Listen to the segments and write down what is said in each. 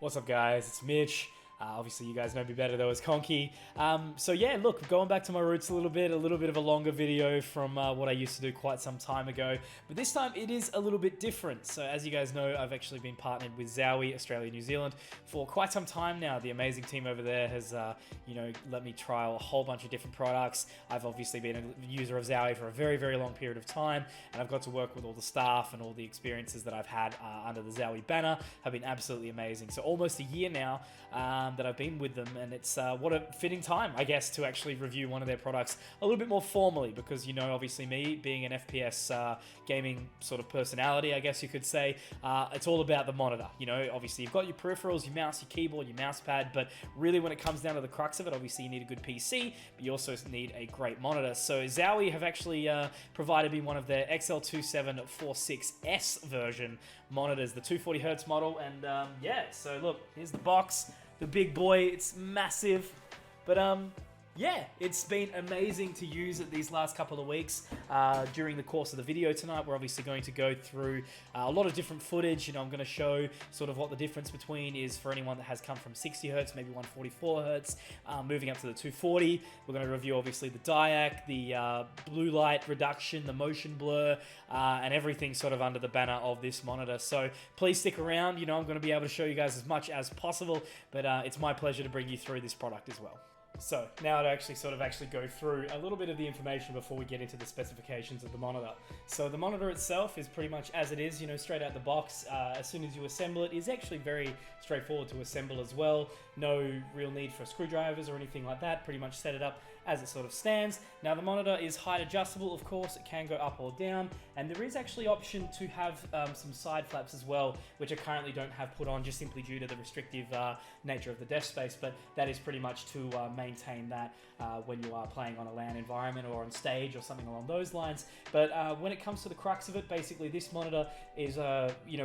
What's up, guys? It's Mitch. Obviously, you guys know me better though as Conky. So yeah, look, going back to my roots a little bit of a longer video from what I used to do quite some time ago. But this time it is a little bit different. So as you guys know, I've actually been partnered with Zowie, Australia, New Zealand for quite some time now. The amazing team over there has, let me trial a whole bunch of different products. I've obviously been a user of Zowie for a very, very long period of time, and I've got to work with all the staff, and all the experiences that I've had under the Zowie banner have been absolutely amazing. So almost a year now that I've been with them, and it's what a fitting time, I guess, to actually review one of their products a little bit more formally, because, you know, obviously me being an FPS gaming sort of personality, I guess you could say, it's all about the monitor. You know, obviously you've got your peripherals, your mouse, your keyboard, your mouse pad, but really when it comes down to the crux of it, obviously you need a good PC, but you also need a great monitor. So Zowie have actually provided me one of their XL2746S version monitors, the 240Hz model, and yeah, so look, here's the box. The big boy, it's massive, but yeah, it's been amazing to use it these last couple of weeks. During the course of the video tonight, we're obviously going to go through a lot of different footage. You know, I'm going to show sort of what the difference between is for anyone that has come from 60 Hz, maybe 144 Hz, moving up to the 240. We're going to review obviously the DyAc, the blue light reduction, the motion blur, and everything sort of under the banner of this monitor. So please stick around. You know, I'm going to be able to show you guys as much as possible, but it's my pleasure to bring you through this product as well. So now to actually go through a little bit of the information before we get into the specifications of the monitor. So the monitor itself is pretty much as it is, you know, straight out the box. As soon as you assemble it, it's actually very straightforward to assemble as well. No real need for screwdrivers or anything like that. Pretty much set it up as it sort of stands. Now the monitor is height adjustable, of course. It can go up or down, and there is actually option to have some side flaps as well, which I currently don't have put on just simply due to the restrictive nature of the desk space, but that is pretty much to maintain that when you are playing on a LAN environment or on stage or something along those lines. But when it comes to the crux of it, basically this monitor is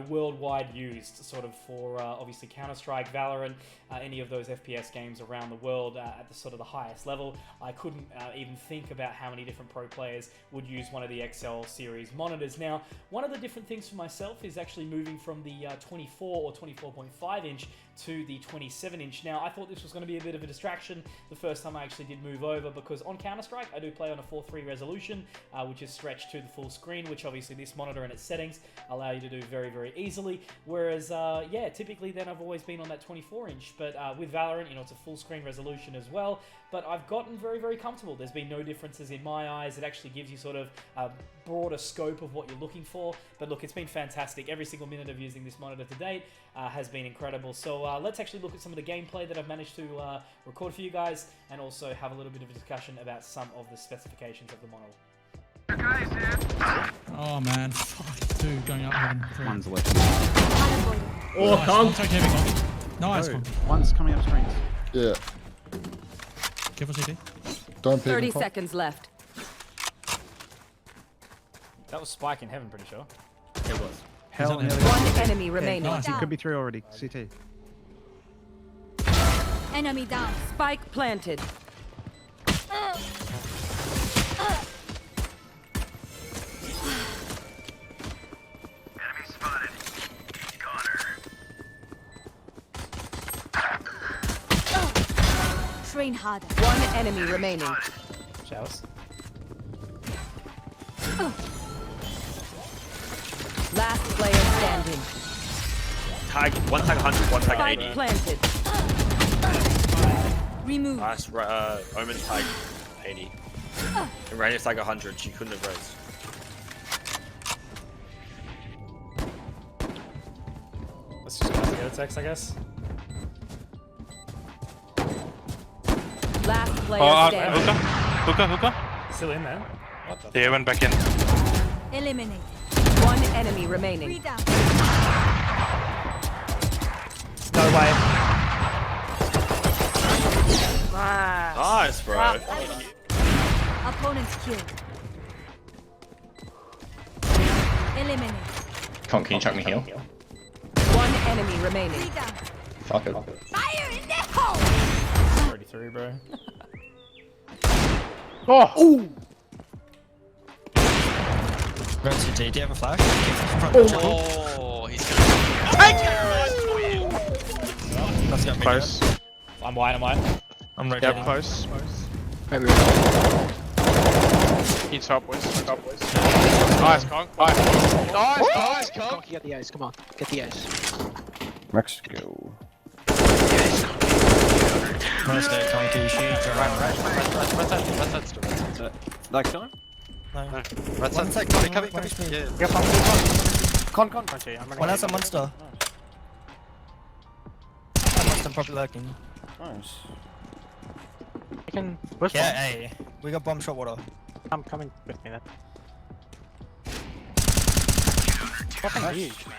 worldwide used sort of for obviously Counter-Strike, Valorant, any of those FPS games around the world at the sort of the highest level. I couldn't even think about how many different pro players would use one of the XL series monitors. Now, one of the different things for myself is actually moving from the 24 or 24.5 inch to the 27 inch. Now, I thought this was going to be a bit of a distraction the first time I actually did move over, because on Counter-Strike, I do play on a 4:3 resolution, which is stretched to the full screen, which obviously this monitor and its settings allow you to do very, very easily. Whereas, yeah, typically then I've always been on that 24 inch, but with Valorant, you know, it's a full screen resolution as well. But I've gotten very, very comfortable. There's been no differences in my eyes. It actually gives you sort of a broader scope of what you're looking for. But look, it's been fantastic. Every single minute of using this monitor to date has been incredible. So let's actually look at some of the gameplay that I've managed to record for you guys, and also have a little bit of a discussion about some of the specifications of the model. Oh man, fuck, dude, going up one. One's left. Oh, nice. Nice. One's coming up screens. Yeah. Careful, CT. Don't pick 30 seconds left. That was Spike in heaven, pretty sure. It was. Hell, He's on nearly. One enemy remaining. nice. It could be 3 already. CT. Enemy down. Spike planted. Enemy spotted. Connor. Train harder. One enemy remaining. Showers. Last player standing. Tag, one tag 100, one tag Spike 80. planted. Remove. Nice, Omen tag 80. And Rainier's tag 100, she couldn't have raised. Let's just go together text, I guess. Last player standing. Hookah. Still in there. They went back in. Eliminate. One enemy remaining. Three down. No way. Nice, bro. Opponent's killed. Eliminate. Can you chuck me heal? One enemy remaining. Three down. Fuck it. Fire in the hole. 33, bro. Oh! Ooh! Red CT, do you have a flash? Oh, he's gonna take it for you. One's got me. Close. I'm wide. I'm rotating. Yeah, close. Maybe. You top west. Nice, Kong. Nice, Kong. Get the ace, come on. Get the ace. Let's go. Nice day, Conky. Shoot. Like going? No. Right One side. sec, Coming. yeah. Yeah, con. Okay, I'm running. One has a monster. That monster probably lurking. Nice. You can push Yeah, hey. We got bomb shot water. I'm coming with me then. Fucking huge, man.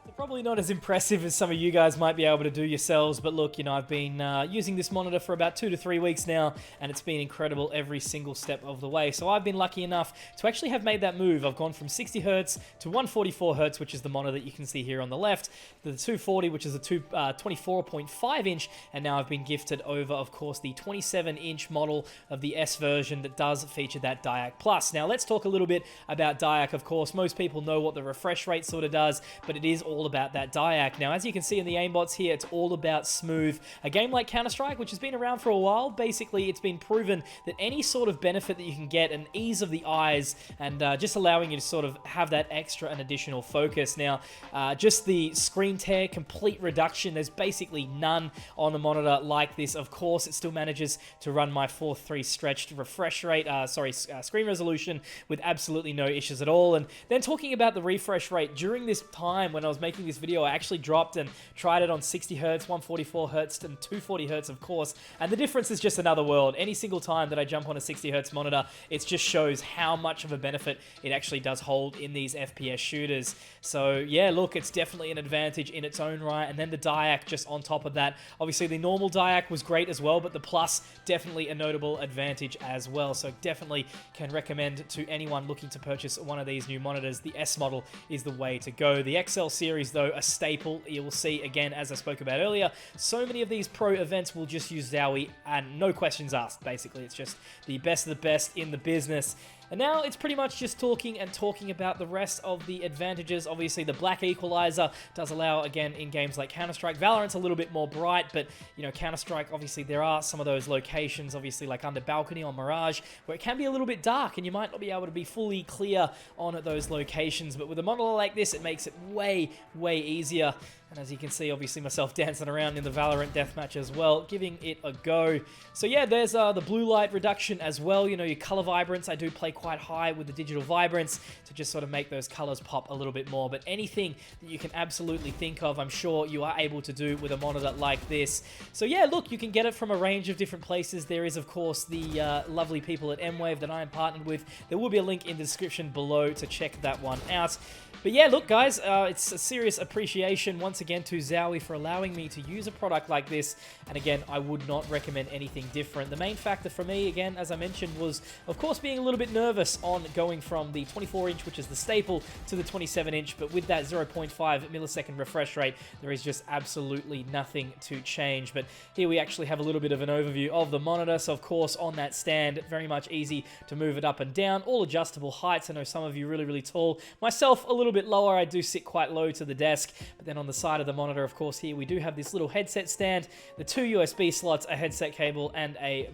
They're probably not as impressive as some of you guys might be able to do yourselves, but look, you know, I've been using this monitor for about 2 to 3 weeks now, and it's been incredible every single step of the way. So I've been lucky enough to actually have made that move. I've gone from 60 Hz to 144 Hz, which is the monitor that you can see here on the left, to the 240, which is a 24.5 inch, and now I've been gifted over, of course, the 27-inch model of the S version that does feature that DyAc Plus. Now, let's talk a little bit about DyAc. Of course, most people know what the refresh rate sort of does, but it is all about that DyAc. Now, as you can see in the aimbots here, it's all about smooth. A game like Counter-Strike, which has been around for a while, basically it's been proven that any sort of benefit that you can get, an ease of the eyes, and just allowing you to sort of have that extra and additional focus. Now, just the screen tear, complete reduction, there's basically none on a monitor like this. Of course, it still manages to run my 4:3 stretched refresh rate, screen resolution with absolutely no issues at all. And then talking about the refresh rate, during this time when I was making this video, I actually dropped and tried it on 60 Hz, 144 Hz, and 240 Hz, of course. And the difference is just another world. Any single time that I jump on a 60 Hz monitor, it just shows how much of a benefit it actually does hold in these FPS shooters. So yeah, look, it's definitely an advantage in its own right. And then the DyAc just on top of that. Obviously, the normal DyAc was great as well, but the Plus, definitely a notable advantage as well. So definitely can recommend to anyone looking to purchase one of these new monitors. The S model is the way to go. The XL series, though, a staple. You will see, again, as I spoke about earlier, so many of these pro events will just use Zowie, and no questions asked, basically. It's just the best of the best in the business. And now it's pretty much just talking about the rest of the advantages. Obviously, the black equalizer does allow, again, in games like Counter-Strike. Valorant's a little bit more bright, but, you know, Counter-Strike, obviously, there are some of those locations, obviously, like under balcony or Mirage, where it can be a little bit dark, and you might not be able to be fully clear on those locations. But with a monitor like this, it makes it way, way easier. And as you can see, obviously myself dancing around in the Valorant deathmatch as well, giving it a go. So yeah, there's the blue light reduction as well. You know, your color vibrance, I do play quite high with the digital vibrance to just sort of make those colors pop a little bit more. But anything that you can absolutely think of, I'm sure you are able to do with a monitor like this. So yeah, look, you can get it from a range of different places. There is, of course, the lovely people at M-Wave that I am partnered with. There will be a link in the description below to check that one out. But yeah, look, guys, it's a serious appreciation once again to Zowie for allowing me to use a product like this. And again, I would not recommend anything different. The main factor for me, again, as I mentioned, was, of course, being a little bit nervous on going from the 24-inch, which is the staple, to the 27-inch. But with that 0.5 millisecond refresh rate, there is just absolutely nothing to change. But here we actually have a little bit of an overview of the monitor. So, of course, on that stand, very much easy to move it up and down. All adjustable heights. I know some of you really, really tall. Myself, a little bit lower. I do sit quite low to the desk. But then on the side of the monitor, of course, here we do have this little headset stand, the 2 USB slots, a headset cable, and a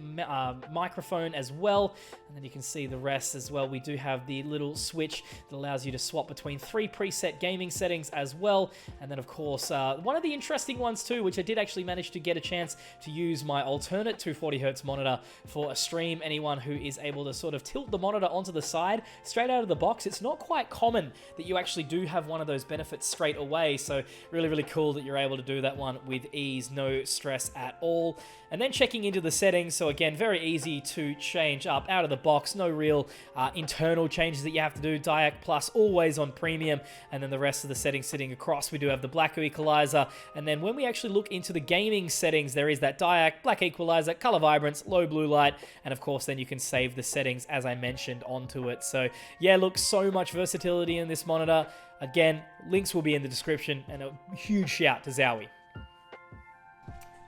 microphone as well. And then you can see the rest as well. We do have the little switch that allows you to swap between 3 preset gaming settings as well. And then, of course, one of the interesting ones too, which I did actually manage to get a chance to use my alternate 240 Hz monitor for a stream. Anyone who is able to sort of tilt the monitor onto the side straight out of the box, it's not quite common that you actually do have one of those benefits straight away. So really, really cool that you're able to do that one with ease, no stress at all. And then checking into the settings, so again, very easy to change up out of the box, no real internal changes that you have to do. DyAc Plus always on premium, and then the rest of the settings sitting across. We do have the black equalizer, and then when we actually look into the gaming settings, there is that DyAc, black equalizer, color vibrance, low blue light, and of course then you can save the settings as I mentioned onto it. So yeah, look, so much versatility in this monitor. Again, links will be in the description, and a huge shout to Zowie.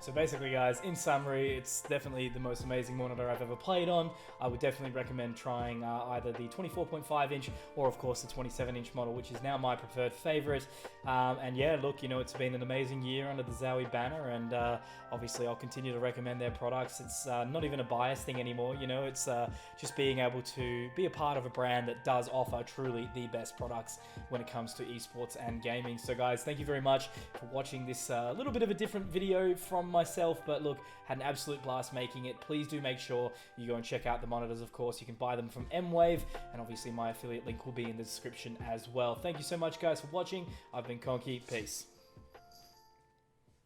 So basically, guys, in summary, it's definitely the most amazing monitor I've ever played on. I would definitely recommend trying either the 24.5 inch or, of course, the 27 inch model, which is now my preferred favorite. And yeah, look, you know, it's been an amazing year under the Zowie banner, and obviously I'll continue to recommend their products. It's not even a bias thing anymore, you know, it's just being able to be a part of a brand that does offer truly the best products when it comes to esports and gaming. So guys, thank you very much for watching this little bit of a different video from myself, but look, had an absolute blast making it. Please do make sure you go and check out the monitors. Of course, you can buy them from M-Wave, and obviously my affiliate link will be in the description as well. Thank you so much, guys, for watching. I've been Conky. Peace.